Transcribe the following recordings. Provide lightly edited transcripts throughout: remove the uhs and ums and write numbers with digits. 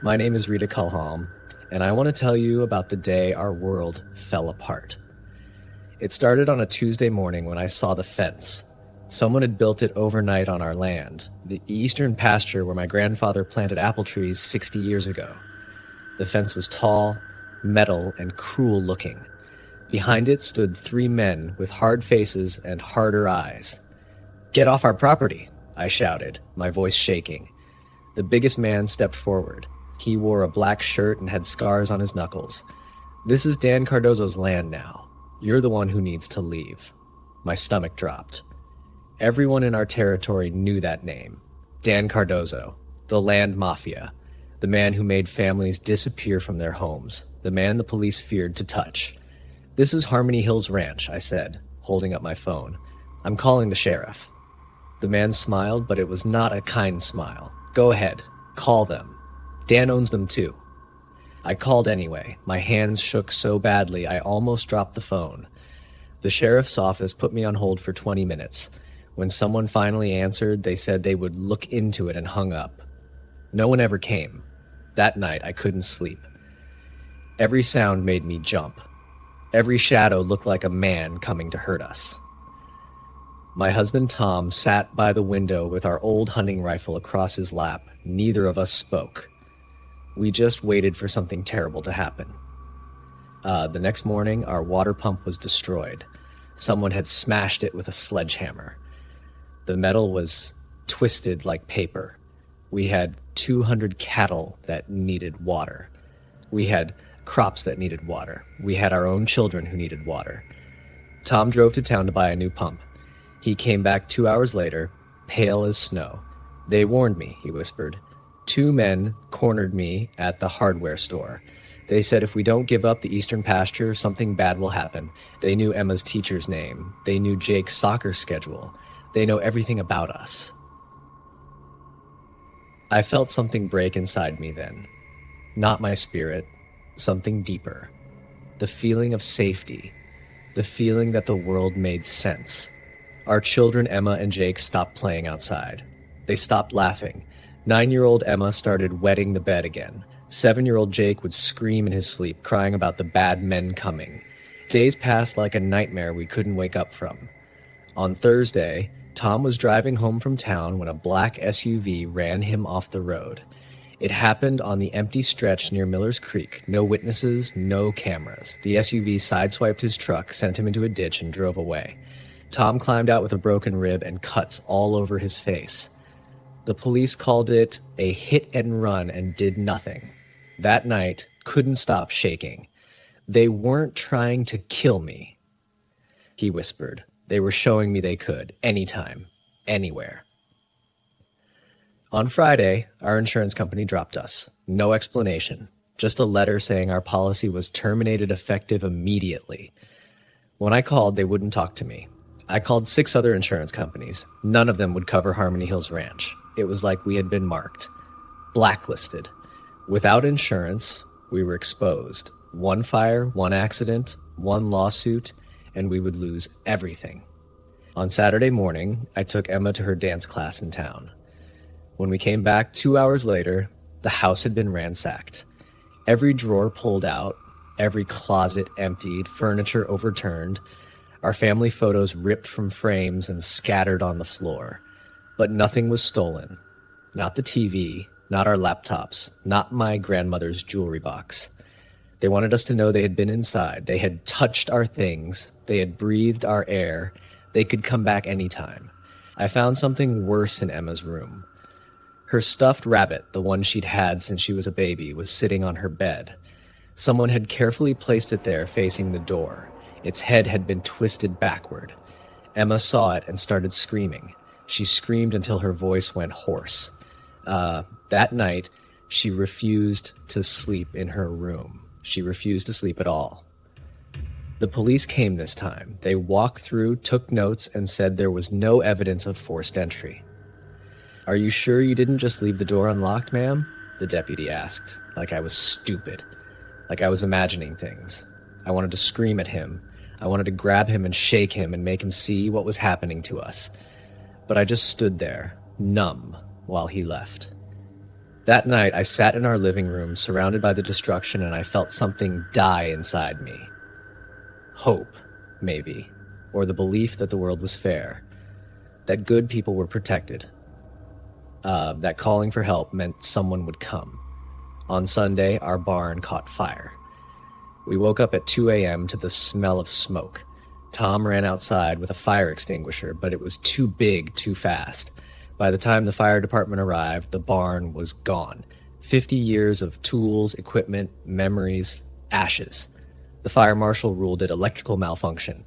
My name is Rita Culham, and I want to tell you about the day our world fell apart. It started on a Tuesday morning when I saw the fence. Someone had built it overnight on our land, the eastern pasture where my grandfather planted apple trees 60 years ago. The fence was tall, metal, and cruel looking. Behind it stood three men with hard faces and harder eyes. "Get off our property," I shouted, my voice shaking. The biggest man stepped forward. He wore a black shirt and had scars on his knuckles. "This is Dan Cardozo's land now. You're the one who needs to leave." My stomach dropped. Everyone in our territory knew that name. Dan Cardozo, the land mafia, the man who made families disappear from their homes, the man the police feared to touch. "This is Harmony Hills Ranch," I said, holding up my phone. "I'm calling the sheriff." The man smiled, but it was not a kind smile. "Go ahead, call them. Dan owns them too." I called anyway. My hands shook so badly I almost dropped the phone. The sheriff's office put me on hold for 20 minutes. When someone finally answered, they said they would look into it and hung up. No one ever came. That night, I couldn't sleep. Every sound made me jump. Every shadow looked like a man coming to hurt us. My husband Tom sat by the window with our old hunting rifle across his lap. Neither of us spoke. We just waited for something terrible to happen. The next morning, our water pump was destroyed. Someone had smashed it with a sledgehammer. The metal was twisted like paper. We had 200 cattle that needed water. We had crops that needed water. We had our own children who needed water. Tom drove to town to buy a new pump. He came back 2 hours later, pale as snow. "They warned me," he whispered. "Two men cornered me at the hardware store. They said if we don't give up the eastern pasture, something bad will happen. They knew Emma's teacher's name. They knew Jake's soccer schedule. They know everything about us." I felt something break inside me then. Not my spirit, something deeper. The feeling of safety. The feeling that the world made sense. Our children, Emma and Jake, stopped playing outside. They stopped laughing. 9-year-old Emma started wetting the bed again. 7-year-old Jake would scream in his sleep, crying about the bad men coming. Days passed like a nightmare we couldn't wake up from. On Thursday, Tom was driving home from town when a black SUV ran him off the road. It happened on the empty stretch near Miller's Creek. No witnesses, no cameras. The SUV sideswiped his truck, sent him into a ditch, and drove away. Tom climbed out with a broken rib and cuts all over his face. The police called it a hit and run and did nothing. That night, couldn't stop shaking. "They weren't trying to kill me," he whispered. "They were showing me they could, anytime, anywhere." On Friday, our insurance company dropped us. No explanation, just a letter saying our policy was terminated effective immediately. When I called, they wouldn't talk to me. I called 6 other insurance companies. None of them would cover Harmony Hills Ranch. It was like we had been marked. Blacklisted. Without insurance, we were exposed. One fire, one accident, one lawsuit, and we would lose everything. On Saturday morning, I took Emma to her dance class in town. When we came back 2 hours later, the house had been ransacked. Every drawer pulled out, every closet emptied, furniture overturned, our family photos ripped from frames and scattered on the floor. But nothing was stolen. Not the TV, not our laptops, not my grandmother's jewelry box. They wanted us to know they had been inside. They had touched our things. They had breathed our air. They could come back anytime. I found something worse in Emma's room. Her stuffed rabbit, the one she'd had since she was a baby, was sitting on her bed. Someone had carefully placed it there facing the door. Its head had been twisted backward. Emma saw it and started screaming. She screamed until her voice went hoarse. That night, she refused to sleep in her room. She refused to sleep at all. The police came this time. They walked through, took notes, and said there was no evidence of forced entry. "Are you sure you didn't just leave the door unlocked, ma'am?" the deputy asked, like I was stupid, like I was imagining things. I wanted to scream at him. I wanted to grab him and shake him and make him see what was happening to us. But I just stood there, numb, while he left. That night, I sat in our living room, surrounded by the destruction, and I felt something die inside me. Hope, maybe, or the belief that the world was fair, that good people were protected, that calling for help meant someone would come. On Sunday, our barn caught fire. We woke up at 2 a.m. to the smell of smoke. Tom ran outside with a fire extinguisher, but it was too big too fast. By the time the fire department arrived, the barn was gone. 50 years of tools, equipment, memories, ashes. The fire marshal ruled it electrical malfunction.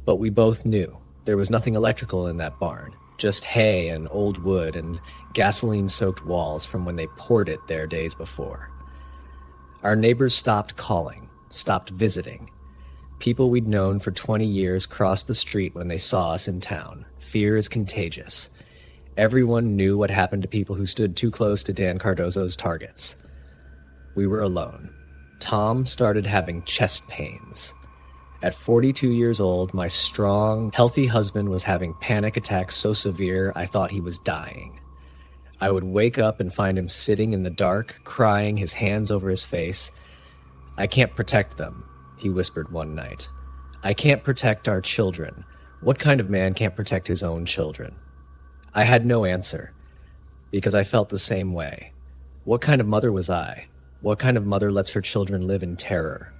But we both knew there was nothing electrical in that barn, just hay and old wood and gasoline-soaked walls from when they poured it there days before. Our neighbors stopped calling, stopped visiting. People we'd known for 20 years crossed the street when they saw us in town. Fear is contagious. Everyone knew what happened to people who stood too close to Dan Cardozo's targets. We were alone. Tom started having chest pains. At 42 years old, my strong, healthy husband was having panic attacks so severe I thought he was dying. I would wake up and find him sitting in the dark, crying, his hands over his face. "I can't protect them," he whispered one night. "I can't protect our children. What kind of man can't protect his own children?" I had no answer, because I felt the same way. What kind of mother was I? What kind of mother lets her children live in terror?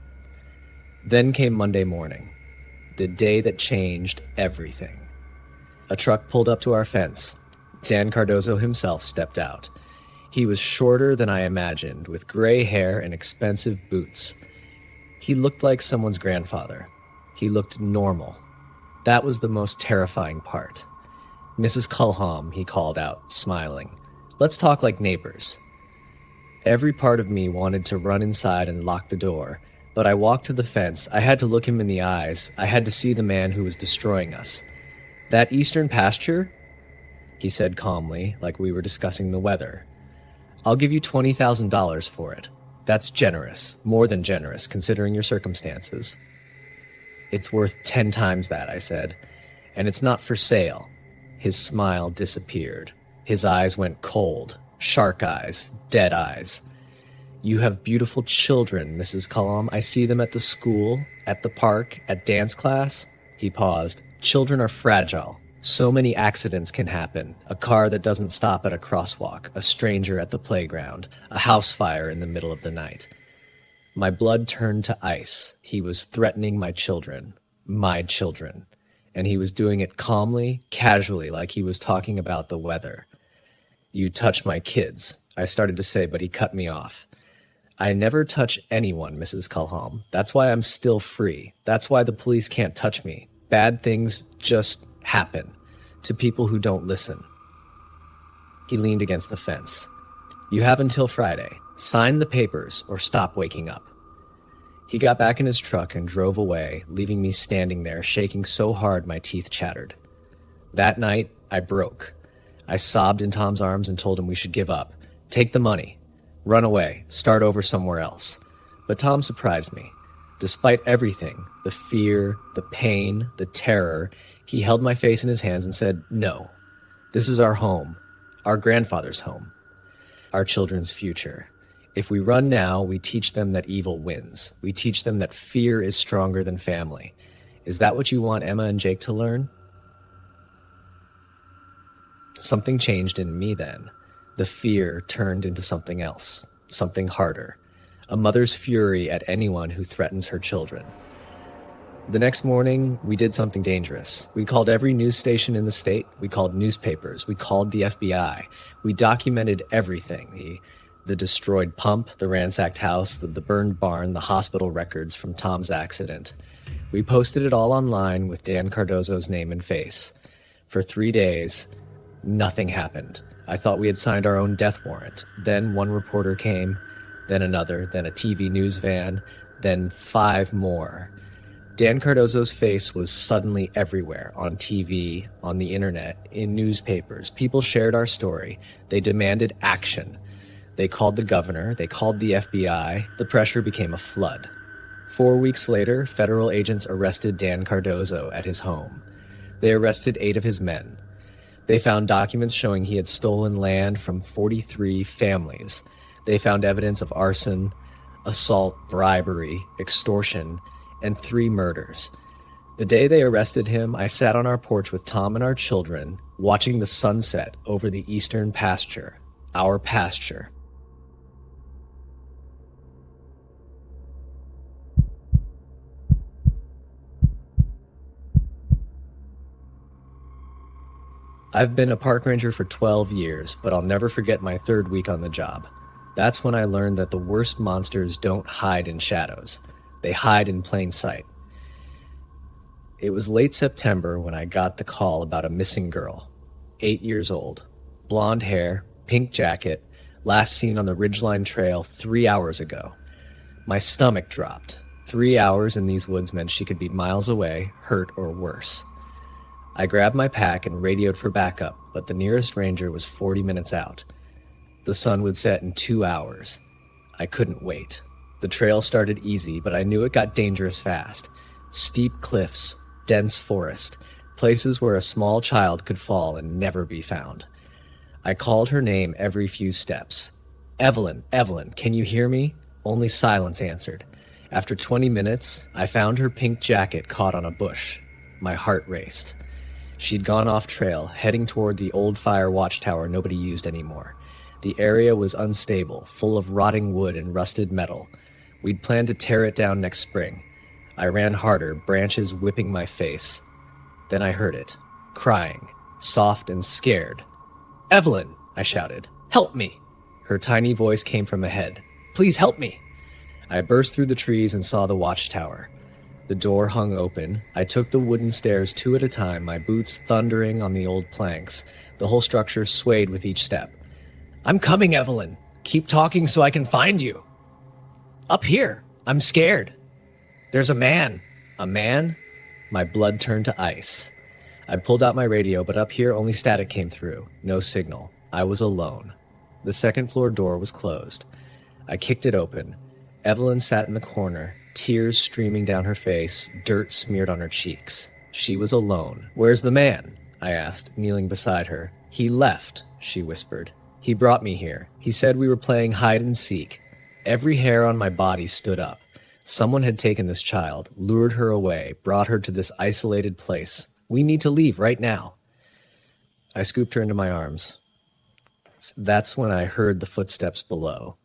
Then came Monday morning, the day that changed everything. A truck pulled up to our fence. Dan Cardozo himself stepped out. He was shorter than I imagined, with gray hair and expensive boots. He looked like someone's grandfather. He looked normal. That was the most terrifying part. "Mrs. Culham," he called out, smiling. "Let's talk like neighbors." Every part of me wanted to run inside and lock the door, but I walked to the fence. I had to look him in the eyes. I had to see the man who was destroying us. "That eastern pasture?" he said calmly, like we were discussing the weather. "I'll give you $20,000 for it. That's generous, more than generous, considering your circumstances." "It's worth 10 times that," I said, "and it's not for sale." His smile disappeared. His eyes went cold, shark eyes, dead eyes. "You have beautiful children, Mrs. Cullum. I see them at the school, at the park, at dance class." He paused. "Children are fragile. So many accidents can happen. A car that doesn't stop at a crosswalk, a stranger at the playground, a house fire in the middle of the night." My blood turned to ice. He was threatening my children. My children. And he was doing it calmly, casually, like he was talking about the weather. "You touch my kids," I started to say, but he cut me off. "I never touch anyone, Mrs. Culham. That's why I'm still free. That's why the police can't touch me. Bad things just happen to people who don't listen." He leaned against the fence. "You have until Friday. Sign the papers or stop waking up." He got back in his truck and drove away, leaving me standing there, shaking so hard my teeth chattered. That night, I broke. I sobbed in Tom's arms and told him we should give up. Take the money. Run away. Start over somewhere else. But Tom surprised me. Despite everything, the fear, the pain, the terror, he held my face in his hands and said, "No. This is our home. Our grandfather's home. Our children's future. If we run now, we teach them that evil wins. We teach them that fear is stronger than family. Is that what you want Emma and Jake to learn?" Something changed in me then. The fear turned into something else, something harder. A mother's fury at anyone who threatens her children. The next morning, we did something dangerous. We called every news station in the state. We called newspapers. We called the FBI. We documented everything. The destroyed pump, the ransacked house, the burned barn, the hospital records from Tom's accident. We posted it all online with Dan Cardozo's name and face. For 3 days, nothing happened. I thought we had signed our own death warrant. Then one reporter came, then another, then a TV news van, then 5 more. Dan Cardozo's face was suddenly everywhere, on TV, on the internet, in newspapers. People shared our story. They demanded action. They called the governor. They called the FBI. The pressure became a flood. 4 weeks later, federal agents arrested Dan Cardozo at his home. They arrested 8 of his men. They found documents showing he had stolen land from 43 families. They found evidence of arson, assault, bribery, extortion, and 3 murders. The day they arrested him, I sat on our porch with Tom and our children, watching the sunset over the eastern pasture, our pasture. I've been a park ranger for 12 years, but I'll never forget my 3rd week on the job. That's when I learned that the worst monsters don't hide in shadows. They hide in plain sight. It was late September when I got the call about a missing girl, 8 years old, blonde hair, pink jacket, last seen on the Ridgeline Trail 3 hours ago. My stomach dropped. 3 hours in these woods meant she could be miles away, hurt or worse. I grabbed my pack and radioed for backup, but the nearest ranger was 40 minutes out. The sun would set in 2 hours. I couldn't wait. The trail started easy, but I knew it got dangerous fast. Steep cliffs, dense forest, places where a small child could fall and never be found. I called her name every few steps. Evelyn, Evelyn, can you hear me? Only silence answered. After 20 minutes, I found her pink jacket caught on a bush. My heart raced. She'd gone off trail, heading toward the old fire watchtower nobody used anymore. The area was unstable, full of rotting wood and rusted metal. We'd planned to tear it down next spring. I ran harder, branches whipping my face. Then I heard it, crying, soft and scared. "Evelyn!" I shouted. "Help me!" Her tiny voice came from ahead. "Please help me!" I burst through the trees and saw the watchtower. The door hung open. I took the wooden stairs 2 at a time, my boots thundering on the old planks. The whole structure swayed with each step. "I'm coming, Evelyn. Keep talking so I can find you." "Up here. I'm scared." "There's a man." "A man?" My blood turned to ice. I pulled out my radio, but up here only static came through. No signal. I was alone. The 2nd floor door was closed. I kicked it open. Evelyn sat in the corner, tears streaming down her face, dirt smeared on her cheeks. She was alone. "Where's the man?" I asked, kneeling beside her. "He left," she whispered. "He brought me here. He said we were playing hide and seek." Every hair on my body stood up. Someone had taken this child, lured her away, brought her to this isolated place. "We need to leave right now." I scooped her into my arms. That's when I heard the footsteps below.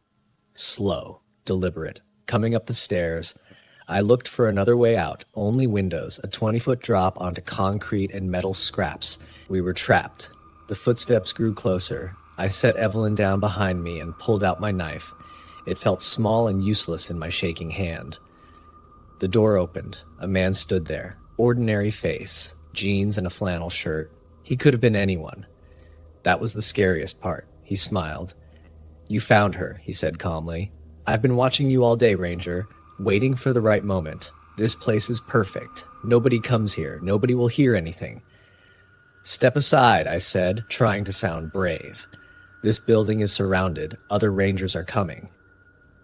Slow, deliberate, coming up the stairs. I looked for another way out, only windows, a 20-foot drop onto concrete and metal scraps. We were trapped. The footsteps grew closer. I set Evelyn down behind me and pulled out my knife. It felt small and useless in my shaking hand. The door opened. A man stood there. Ordinary face, jeans and a flannel shirt. He could have been anyone. That was the scariest part. He smiled. "You found her," he said calmly. "I've been watching you all day, Ranger, waiting for the right moment. This place is perfect. Nobody comes here. Nobody will hear anything." "Step aside," I said, trying to sound brave. "This building is surrounded. Other Rangers are coming."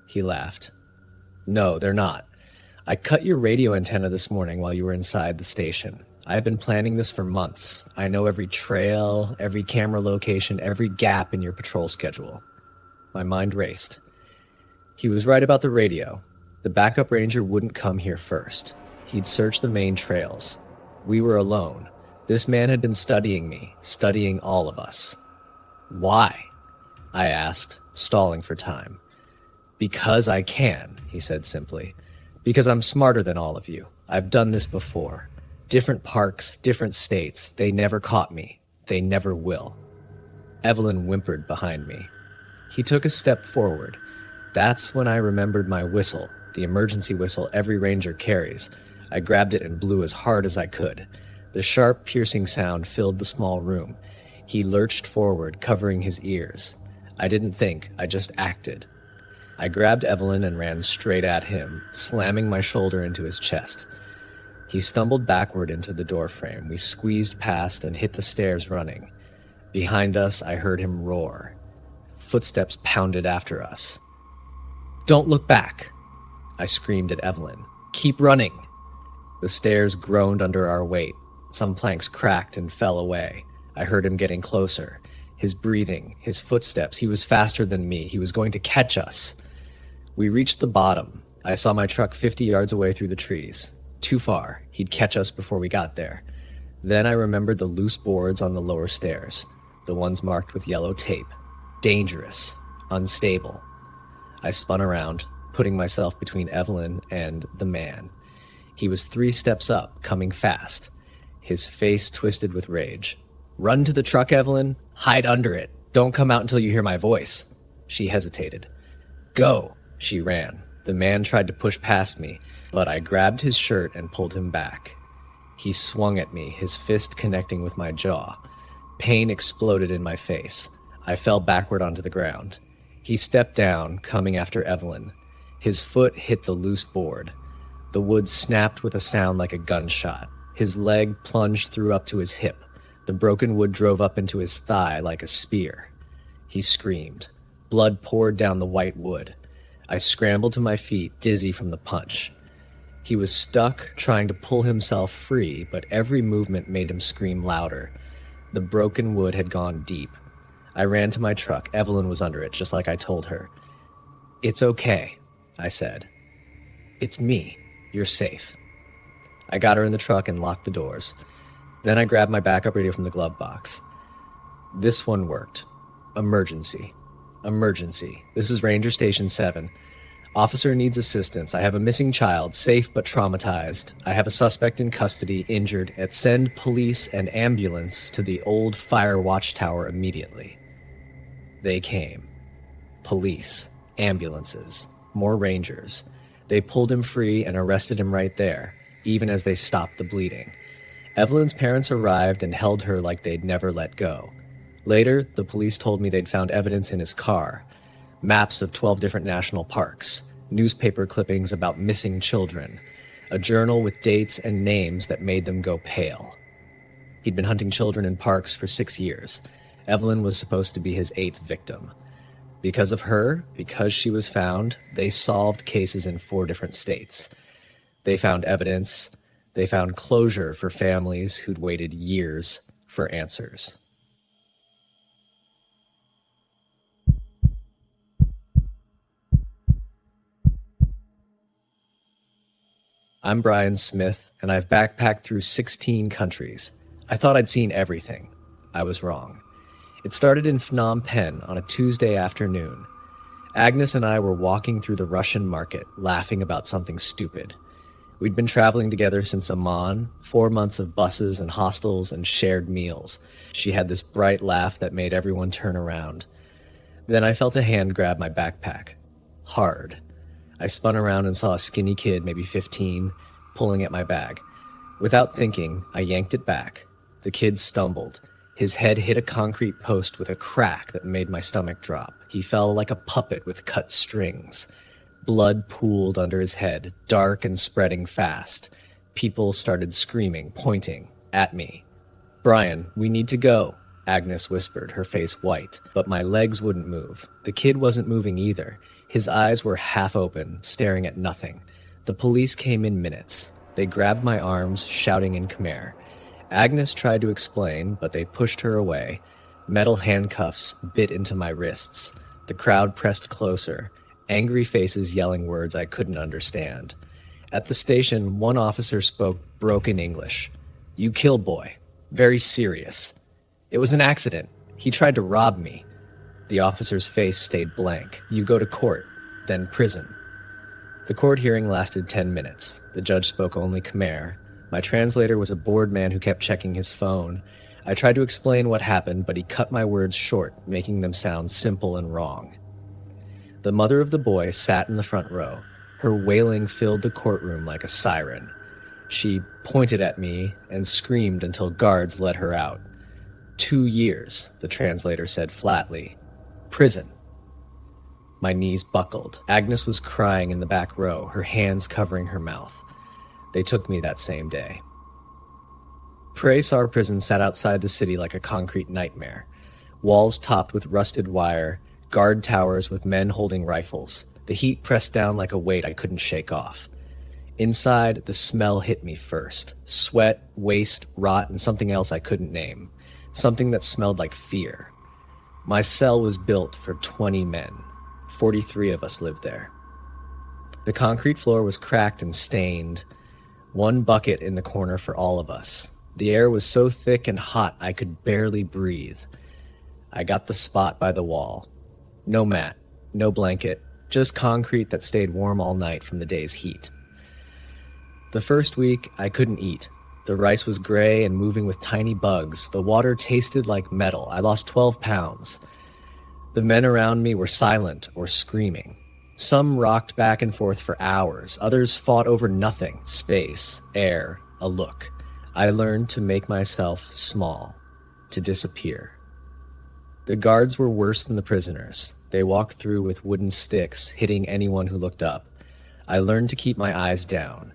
He laughed. "No, they're not. I cut your radio antenna this morning while you were inside the station. I've been planning this for months. I know every trail, every camera location, every gap in your patrol schedule." My mind raced. He was right about the radio. The backup ranger wouldn't come here first. He'd search the main trails. We were alone. This man had been studying me, studying all of us. "Why?" I asked, stalling for time. "Because I can," he said simply. "Because I'm smarter than all of you. I've done this before. Different parks, different states. They never caught me. They never will." Evelyn whimpered behind me. He took a step forward. That's when I remembered my whistle, the emergency whistle every ranger carries. I grabbed it and blew as hard as I could. The sharp, piercing sound filled the small room. He lurched forward, covering his ears. I didn't think, I just acted. I grabbed Evelyn and ran straight at him, slamming my shoulder into his chest. He stumbled backward into the doorframe. We squeezed past and hit the stairs running. Behind us, I heard him roar. Footsteps pounded after us. "Don't look back!" I screamed at Evelyn. "Keep running!" The stairs groaned under our weight. Some planks cracked and fell away. I heard him getting closer. His breathing, his footsteps. He was faster than me. He was going to catch us. We reached the bottom. I saw my truck 50 yards away through the trees. Too far. He'd catch us before we got there. Then I remembered the loose boards on the lower stairs, the ones marked with yellow tape. Dangerous. Unstable. I spun around, putting myself between Evelyn and the man. He was 3 steps up, coming fast. His face twisted with rage. "Run to the truck, Evelyn. Hide under it. Don't come out until you hear my voice." She hesitated. "Go." She ran. The man tried to push past me, but I grabbed his shirt and pulled him back. He swung at me, his fist connecting with my jaw. Pain exploded in my face. I fell backward onto the ground. He stepped down, coming after Evelyn. His foot hit the loose board. The wood snapped with a sound like a gunshot. His leg plunged through up to his hip. The broken wood drove up into his thigh like a spear. He screamed. Blood poured down the white wood. I scrambled to my feet, dizzy from the punch. He was stuck, trying to pull himself free, but every movement made him scream louder. The broken wood had gone deep. I ran to my truck. Evelyn was under it, just like I told her. "It's okay," I said. "It's me. You're safe." I got her in the truck and locked the doors. Then I grabbed my backup radio from the glove box. This one worked. Emergency. Emergency. This is Ranger Station 7. Officer needs assistance. I have a missing child, safe but traumatized. I have a suspect in custody, injured. Send police and ambulance to the old fire watchtower immediately. They came. Police. Ambulances. More rangers. They pulled him free and arrested him right there, even as they stopped the bleeding. Evelyn's parents arrived and held her like they'd never let go. Later, the police told me they'd found evidence in his car. Maps of 12 different national parks, newspaper clippings about missing children, a journal with dates and names that made them go pale. He'd been hunting children in parks for 6 years. Evelyn was supposed to be his 8th victim. Because of her, because she was found, they solved cases in 4 different states. They found evidence. They found closure for families who'd waited years for answers. I'm Brian Smith, and I've backpacked through 16 countries. I thought I'd seen everything. I was wrong. It started in Phnom Penh on a Tuesday afternoon. Agnes and I were walking through the Russian market, laughing about something stupid. We'd been traveling together since Amman, 4 months of buses and hostels and shared meals. She had this bright laugh that made everyone turn around. Then I felt a hand grab my backpack. Hard. I spun around and saw a skinny kid, maybe 15, pulling at my bag. Without thinking, I yanked it back. The kid stumbled. His head hit a concrete post with a crack that made my stomach drop. He fell like a puppet with cut strings. Blood pooled under his head, dark and spreading fast. People started screaming, pointing at me. "Brian, we need to go," Agnes whispered, her face white, but my legs wouldn't move. The kid wasn't moving either. His eyes were half open, staring at nothing. The police came in minutes. They grabbed my arms, shouting in Khmer. Agnes tried to explain, but they pushed her away. Metal handcuffs bit into my wrists. The crowd pressed closer, angry faces yelling words I couldn't understand. At the station, one officer spoke broken English. "You killed boy. Very serious. It was an accident. He tried to rob me." The officer's face stayed blank. "You go to court, then prison." The court hearing lasted 10 minutes. The judge spoke only Khmer. My translator was a bored man who kept checking his phone. I tried to explain what happened, but he cut my words short, making them sound simple and wrong. The mother of the boy sat in the front row. Her wailing filled the courtroom like a siren. She pointed at me and screamed until guards let her out. 2 years, the translator said flatly. Prison. My knees buckled. Agnes was crying in the back row, her hands covering her mouth. They took me that same day. Praesar prison sat outside the city like a concrete nightmare. Walls topped with rusted wire, guard towers with men holding rifles. The heat pressed down like a weight I couldn't shake off. Inside, the smell hit me first. Sweat, waste, rot, and something else I couldn't name. something that smelled like fear. My cell was built for 20 men. 43 of us lived there. The concrete floor was cracked and stained, one bucket in the corner for all of us. The air was so thick and hot I could barely breathe. I got the spot by the wall. No mat, no blanket, just concrete that stayed warm all night from the day's heat. The first week, I couldn't eat. The rice was gray and moving with tiny bugs. The water tasted like metal. I lost 12 pounds. The men around me were silent or screaming. Some rocked back and forth for hours. Others fought over nothing, space, air, a look. I learned to make myself small, to disappear. The guards were worse than the prisoners. They walked through with wooden sticks, hitting anyone who looked up. I learned to keep my eyes down.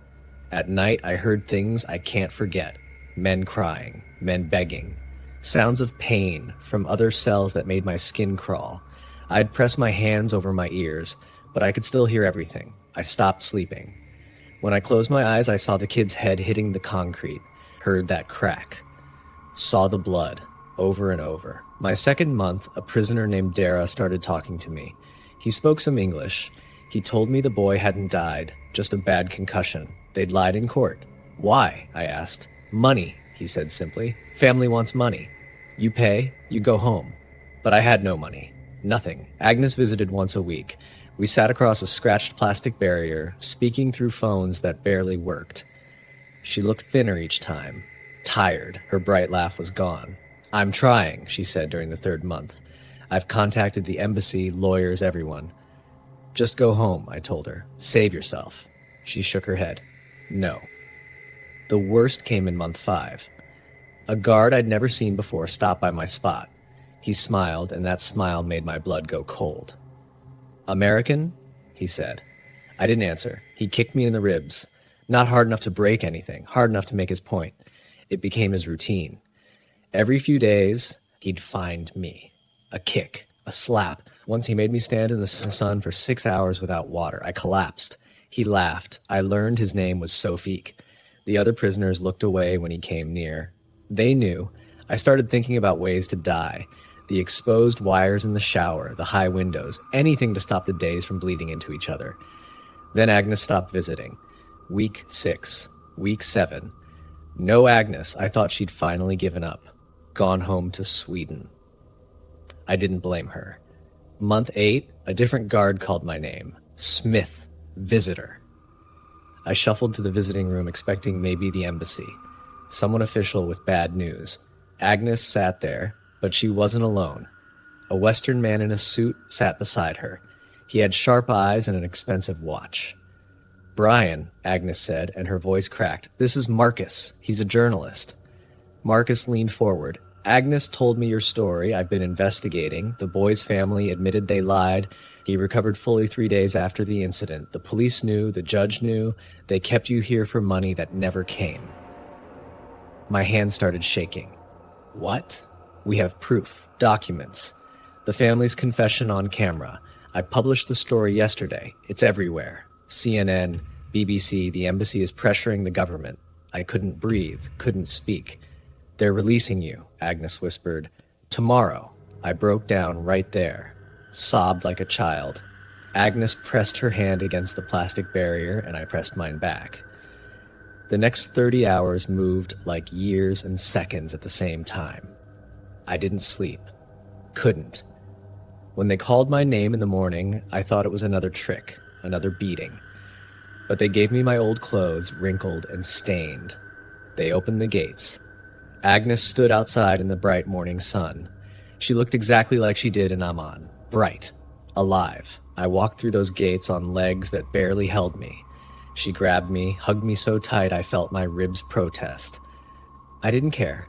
At night, I heard things I can't forget. Men crying, men begging. Sounds of pain from other cells that made my skin crawl. I'd press my hands over my ears, but I could still hear everything. I stopped sleeping. When I closed my eyes, I saw the kid's head hitting the concrete, heard that crack, saw the blood over and over. My second month, a prisoner named Dara started talking to me. He spoke some English. He told me the boy hadn't died, just a bad concussion. They'd lied in court. Why? I asked. Money, he said simply. Family wants money. You pay, you go home. But I had no money. Nothing. Agnes visited once a week. We sat across a scratched plastic barrier, speaking through phones that barely worked. She looked thinner each time. Tired. Her bright laugh was gone. I'm trying, she said during the third month. I've contacted the embassy, lawyers, everyone. Just go home, I told her. Save yourself. She shook her head. No. The worst came in month 5. A guard I'd never seen before stopped by my spot. He smiled, and that smile made my blood go cold. American? He said. I didn't answer. He kicked me in the ribs. Not hard enough to break anything, hard enough to make his point. It became his routine. Every few days, he'd find me. A kick, a slap. Once he made me stand in the sun for 6 hours without water. I collapsed. He laughed. I learned his name was Sofique. The other prisoners looked away when he came near. They knew. I started thinking about ways to die. The exposed wires in the shower, the high windows, anything to stop the days from bleeding into each other. Then Agnes stopped visiting. Week 6. Week 7. No Agnes. I thought she'd finally given up. Gone home to Sweden. I didn't blame her. Month 8, a different guard called my name. Smith. Visitor. I shuffled to the visiting room expecting maybe the embassy. Someone official with bad news. Agnes sat there, but she wasn't alone. A Western man in a suit sat beside her. He had sharp eyes and an expensive watch. Brian, Agnes said, and her voice cracked. This is Marcus. He's a journalist. Marcus leaned forward. Agnes told me your story. I've been investigating. The boy's family admitted they lied. He recovered fully 3 days after the incident. The police knew, the judge knew. They kept you here for money that never came. My hand started shaking. What? We have proof, documents. The family's confession on camera. I published the story yesterday. It's everywhere. CNN, BBC, the embassy is pressuring the government. I couldn't breathe, couldn't speak. They're releasing you, Agnes whispered. Tomorrow. I broke down right there, sobbed like a child. Agnes pressed her hand against the plastic barrier, and I pressed mine back. The next 30 hours moved like years and seconds at the same time. I didn't sleep. Couldn't. When they called my name in the morning, I thought it was another trick, another beating. But they gave me my old clothes, wrinkled and stained. They opened the gates. Agnes stood outside in the bright morning sun. She looked exactly like she did in Amman. Bright. Alive. I walked through those gates on legs that barely held me. She grabbed me, hugged me so tight I felt my ribs protest. I didn't care.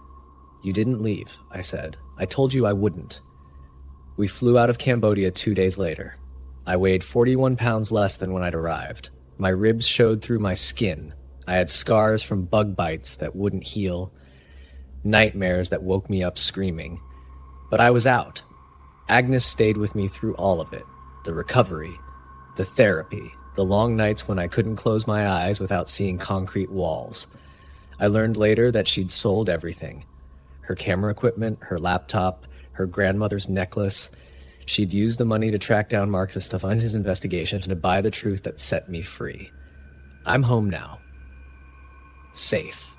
You didn't leave, I said. I told you I wouldn't. We flew out of Cambodia 2 days later. I weighed 41 pounds less than when I'd arrived. My ribs showed through my skin. I had scars from bug bites that wouldn't heal, nightmares that woke me up screaming. But I was out. Agnes stayed with me through all of it. The recovery, the therapy, the long nights when I couldn't close my eyes without seeing concrete walls. I learned later that she'd sold everything. her camera equipment, her laptop, her grandmother's necklace. She'd used the money to track down Marcus to fund his investigation and to buy the truth that set me free. I'm home now. Safe.